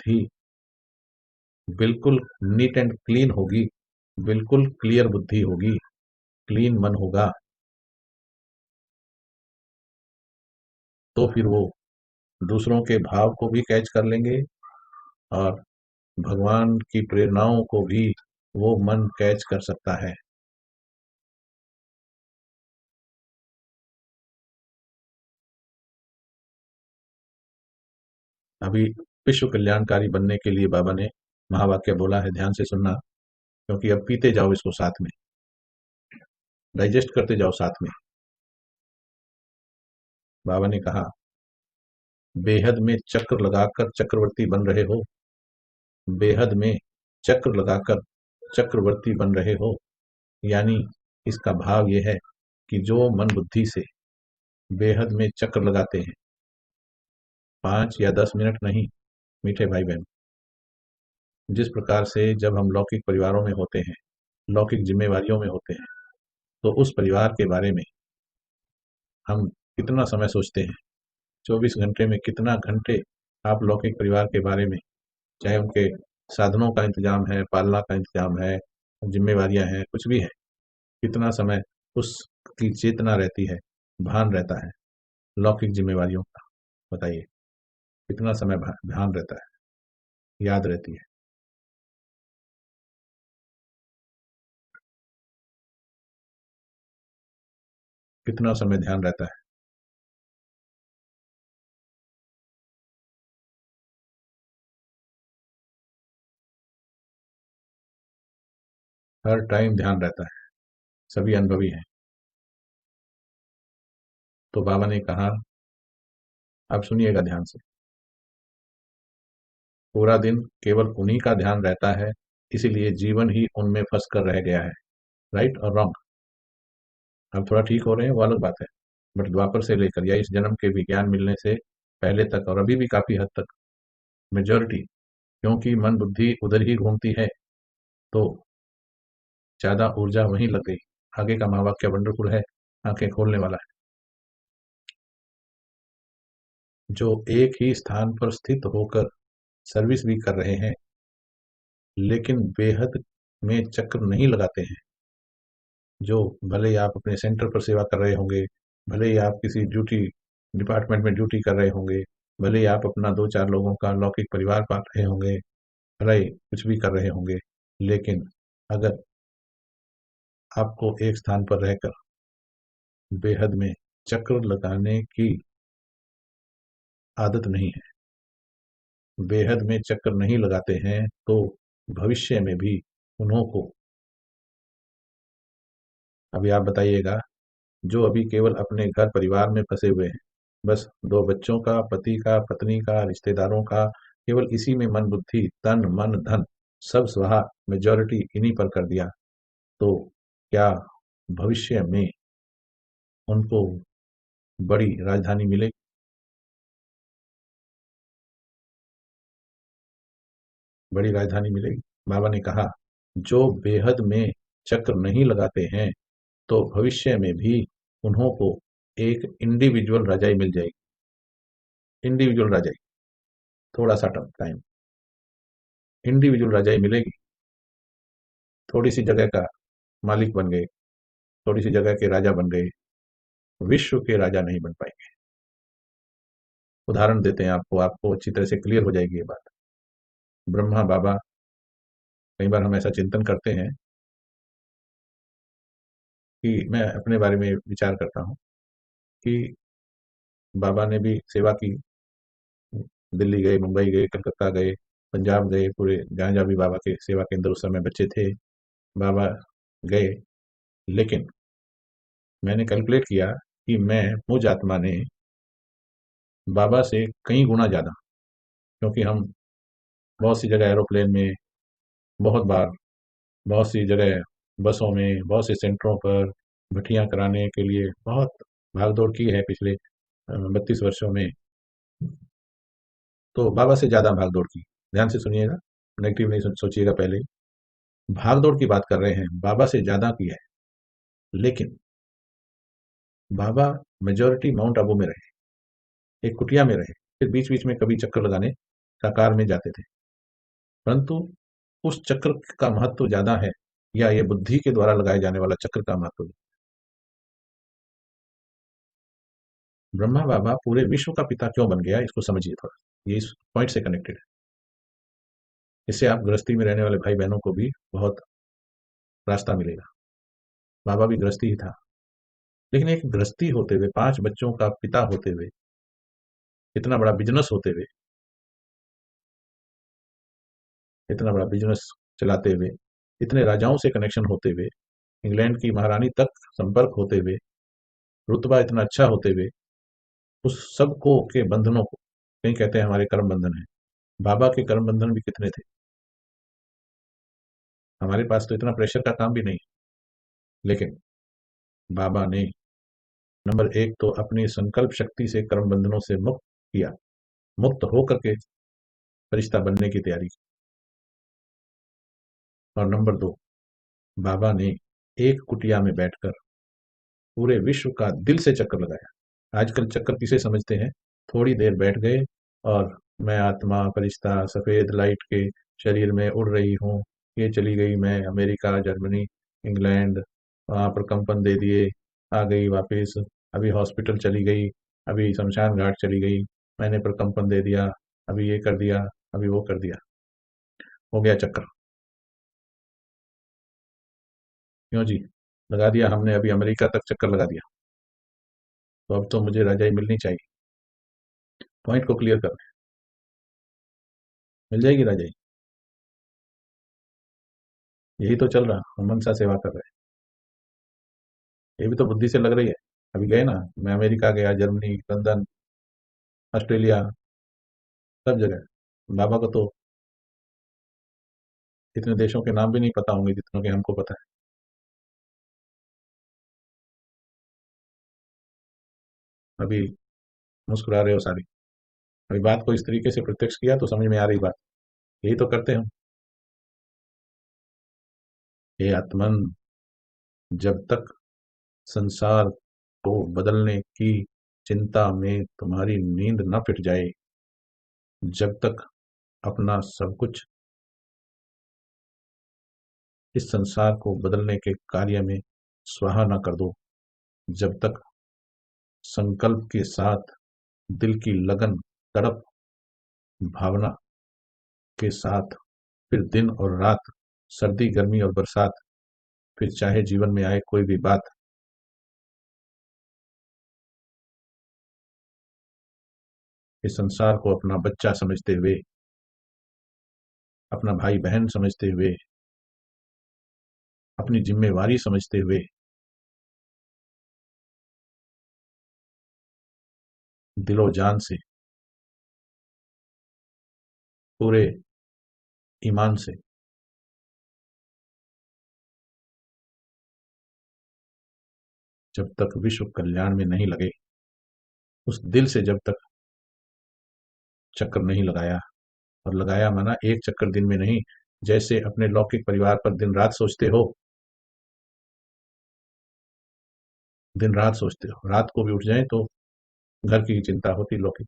बुद्धि बिल्कुल neat and clean होगी, बिल्कुल क्लियर बुद्धि होगी, क्लीन मन होगा, तो फिर वो दूसरों के भाव को भी कैच कर लेंगे और भगवान की प्रेरणाओं को भी वो मन कैच कर सकता है। अभी विश्व कल्याणकारी बनने के लिए बाबा ने महावाक्य बोला है, ध्यान से सुनना, क्योंकि अब पीते जाओ इसको साथ में, डाइजेस्ट करते जाओ साथ में। बाबा ने कहा, बेहद में चक्र लगाकर चक्रवर्ती बन रहे हो, बेहद में चक्र लगाकर चक्रवर्ती बन रहे हो, यानी इसका भाव यह है कि जो मन बुद्धि से बेहद में चक्र लगाते हैं, 5 या 10 मिनट नहीं, मीठे भाई बहन, जिस प्रकार से जब हम लौकिक परिवारों में होते हैं, लौकिक जिम्मेवारियों में होते हैं, तो उस परिवार के बारे में हम कितना समय सोचते हैं, 24 घंटे में कितना घंटे आप लौकिक परिवार के बारे में, चाहे उनके साधनों का इंतजाम है, पालना का इंतजाम है, जिम्मेवारियां हैं, कुछ भी है, कितना समय उसकी चेतना रहती है, भान रहता है लौकिक जिम्मेवारियों का, बताइए कितना समय ध्यान रहता है, याद रहती है। कितना समय ध्यान रहता है। हर टाइम ध्यान रहता है, सभी अनुभवी हैं। तो बाबा ने कहा, अब सुनिएगा ध्यान से, पूरा दिन केवल उन्हीं का ध्यान रहता है, इसीलिए जीवन ही उनमें फंस कर रह गया है। राइट और रॉन्ग, अब थोड़ा ठीक हो रहे हैं वो अलग बात है, बट द्वापर से लेकर या इस जन्म के विज्ञान मिलने से पहले तक और अभी भी काफी हद तक मेजोरिटी, क्योंकि मन बुद्धि उधर ही घूमती है, तो ज्यादा ऊर्जा वहीं लग गई। आगे का महावाक्य वंडरफुल है, आंखें खोलने वाला है। जो एक ही स्थान पर स्थित होकर सर्विस भी कर रहे हैं, लेकिन बेहद में चक्र नहीं लगाते हैं, जो भले ही आप अपने सेंटर पर सेवा कर रहे होंगे, भले ही आप किसी ड्यूटी डिपार्टमेंट में ड्यूटी कर रहे होंगे, भले ही आप अपना 2-4 लोगों का लौकिक परिवार पाल रहे होंगे, भले ही कुछ भी कर रहे होंगे, लेकिन अगर आपको एक स्थान पर रहकर बेहद में चक्र लगाने की आदत नहीं है, बेहद में चक्कर नहीं लगाते हैं, तो भविष्य में भी उन्हों को, अभी आप बताइएगा, जो अभी केवल अपने घर परिवार में फंसे हुए हैं, बस 2 बच्चों का, पति का, पत्नी का, रिश्तेदारों का, केवल इसी में मन बुद्धि तन मन धन सब स्वाहा, मेजॉरिटी इन्हीं पर कर दिया, तो क्या भविष्य में उनको बड़ी राजधानी मिलेगी? बड़ी राजधानी मिलेगी? बाबा ने कहा, जो बेहद में चक्र नहीं लगाते हैं, तो भविष्य में भी उन्हों को एक इंडिविजुअल रजाई मिल जाएगी, इंडिविजुअल रजाई, थोड़ा सा टाइम, इंडिविजुअल रजाई मिलेगी, थोड़ी सी जगह का मालिक बन गए, थोड़ी सी जगह के राजा बन गए, विश्व के राजा नहीं बन पाएंगे। उदाहरण देते हैं आपको, आपको अच्छी तरह से क्लियर हो जाएगी ये बात। ब्रह्मा बाबा, कई बार हम ऐसा चिंतन करते हैं कि मैं अपने बारे में विचार करता हूँ कि बाबा ने भी सेवा की, दिल्ली गए, मुंबई गए, कलकत्ता गए, पंजाब गए, पूरे जहाँ जहाँ भी बाबा के सेवा केंद्र उस समय बच्चे थे, बाबा गए, लेकिन मैंने कैलकुलेट किया कि मैं, मुझ आत्मा ने बाबा से कई गुना ज्यादा, क्योंकि हम बहुत सी जगह एरोप्लेन में, बहुत बार, बहुत सी जगह बसों में, बहुत से सेंटरों पर भर्तियां कराने के लिए बहुत भागदौड़ की है पिछले 32 वर्षों में, तो बाबा से ज्यादा भागदौड़ की। ध्यान से सुनिएगा, नेगेटिव नहीं सोचिएगा, पहले भागदौड़ की बात कर रहे हैं, बाबा से ज्यादा की है, लेकिन बाबा मेजोरिटी माउंट आबू में रहे, एक कुटिया में रहे, फिर बीच बीच में कभी चक्कर लगाने साकार में जाते थे, परंतु उस चक्र का महत्व ज्यादा है या ये बुद्धि के द्वारा लगाए जाने वाला चक्र का महत्व? ब्रह्मा बाबा पूरे विश्व का पिता क्यों बन गया, इसको समझिए थोड़ा, ये इस पॉइंट से कनेक्टेड है। इससे आप गृहस्थी में रहने वाले भाई बहनों को भी बहुत रास्ता मिलेगा। बाबा भी गृहस्थी ही था, लेकिन एक गृहस्थी होते हुए, 5 बच्चों का पिता होते हुए, इतना बड़ा बिजनेस होते हुए, इतना बड़ा बिजनेस चलाते हुए, इतने राजाओं से कनेक्शन होते हुए, इंग्लैंड की महारानी तक संपर्क होते हुए, रुतबा इतना अच्छा होते हुए, उस सब को के बंधनों को, कहीं कहते हैं हमारे कर्म बंधन है, बाबा के कर्म बंधन भी कितने थे। हमारे पास तो इतना प्रेशर का काम भी नहीं, लेकिन बाबा ने नंबर एक तो अपनी संकल्प शक्ति से कर्म बंधनों से मुक्त किया, मुक्त होकर के फरिश्ता बनने की तैयारी की। और नंबर दो, बाबा ने एक कुटिया में बैठकर पूरे विश्व का दिल से चक्कर लगाया। आजकल चक्कर किसे समझते हैं, थोड़ी देर बैठ गए और मैं आत्मा फरिश्ता सफेद लाइट के शरीर में उड़ रही हूँ, ये चली गई, मैं अमेरिका जर्मनी इंग्लैंड, वहां पर कंपन दे दिए, आ गई वापस, अभी हॉस्पिटल चली गई, अभी शमशान घाट चली गई, मैंने प्रकंपन दे दिया, अभी ये कर दिया, अभी वो कर दिया, हो गया चक्कर। क्यों जी, लगा दिया हमने, अभी अमेरिका तक चक्कर लगा दिया, तो अब तो मुझे रजाई मिलनी चाहिए। पॉइंट को क्लियर कर, मिल जाएगी रजाई, यही तो चल रहा, हम मनसा सेवा कर रहे हैं, ये भी तो बुद्धि से लग रही है। अभी गए ना, मैं अमेरिका गया, जर्मनी, लंदन, ऑस्ट्रेलिया, सब जगह। बाबा को तो इतने देशों के नाम भी नहीं पता होंगे जितनों के हमको पता है। अभी मुस्कुरा रहे हो सारी, अभी बात को इस तरीके से प्रत्यक्ष किया तो समझ में आ रही बात, यही तो करते हैं हम। ये आत्मन, जब तक संसार को बदलने की चिंता में तुम्हारी नींद न फिट जाए, जब तक अपना सब कुछ इस संसार को बदलने के कार्य में स्वाहा न कर दो, जब तक संकल्प के साथ दिल की लगन, तड़प, भावना के साथ, फिर दिन और रात, सर्दी गर्मी और बरसात, फिर चाहे जीवन में आए कोई भी बात, इस संसार को अपना बच्चा समझते हुए, अपना भाई बहन समझते हुए, अपनी जिम्मेवारी समझते हुए, दिलो जान से, पूरे ईमान से, जब तक विश्व कल्याण में नहीं लगे, उस दिल से जब तक चक्कर नहीं लगाया, और लगाया माना एक चक्कर दिन में नहीं, जैसे अपने लौकिक परिवार पर दिन रात सोचते हो, दिन रात सोचते हो, रात को भी उठ जाए तो घर की चिंता होती लौकिक,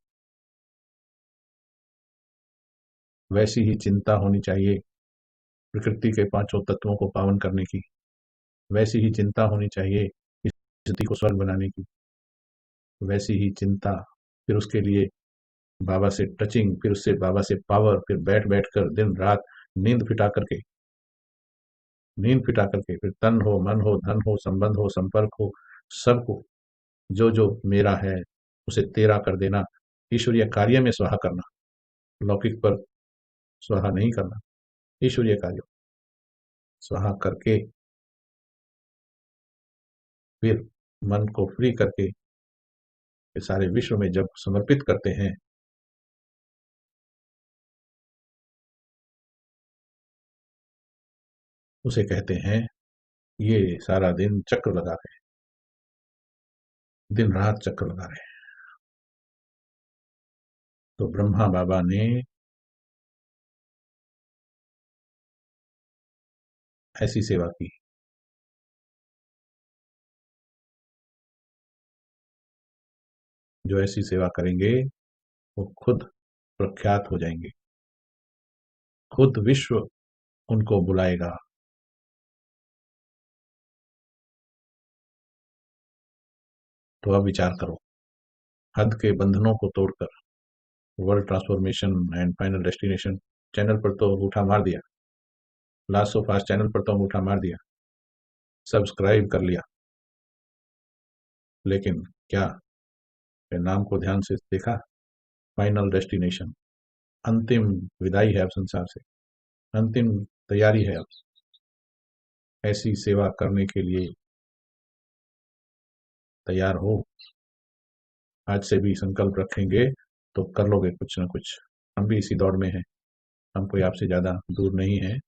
वैसी ही चिंता होनी चाहिए प्रकृति के 5 तत्वों को पावन करने की, वैसी ही चिंता होनी चाहिए इस स्थिति को स्वर्ग बनाने की, वैसी ही चिंता फिर उसके लिए बाबा से टचिंग, फिर उससे बाबा से पावर, फिर बैठ बैठ कर दिन रात नींद फिटा करके, नींद फिटा करके, फिर तन हो मन हो धन हो संबंध हो संपर्क हो, सबको जो जो मेरा है उसे तेरा कर देना, ईश्वरीय कार्य में स्वाहा करना, लौकिक पर स्वाहा नहीं करना, ईश्वरीय कार्य स्वाहा करके, फिर मन को फ्री करके ये सारे विश्व में जब समर्पित करते हैं, उसे कहते हैं ये सारा दिन चक्र लगा रहे, दिन रात चक्र लगा रहे। तो ब्रह्मा बाबा ने ऐसी सेवा की, जो ऐसी सेवा करेंगे वो खुद प्रख्यात हो जाएंगे, खुद विश्व उनको बुलाएगा। तो अब विचार करो, हद के बंधनों को तोड़कर world transformation and final destination channel पर तो अंगूठा मार दिया, लास्ट ऑफ फास्ट चैनल पर तो अंगूठा मार दिया, सब्सक्राइब कर लिया, लेकिन क्या फिर नाम को ध्यान से देखा? फाइनल डेस्टिनेशन, अंतिम विदाई है अब संसार से, अंतिम तैयारी है अब। ऐसी सेवा करने के लिए तैयार हो? आज से भी संकल्प रखेंगे तो कर लोगे कुछ ना कुछ। हम भी इसी दौड़ में हैं, हम कोई आपसे ज़्यादा दूर नहीं है।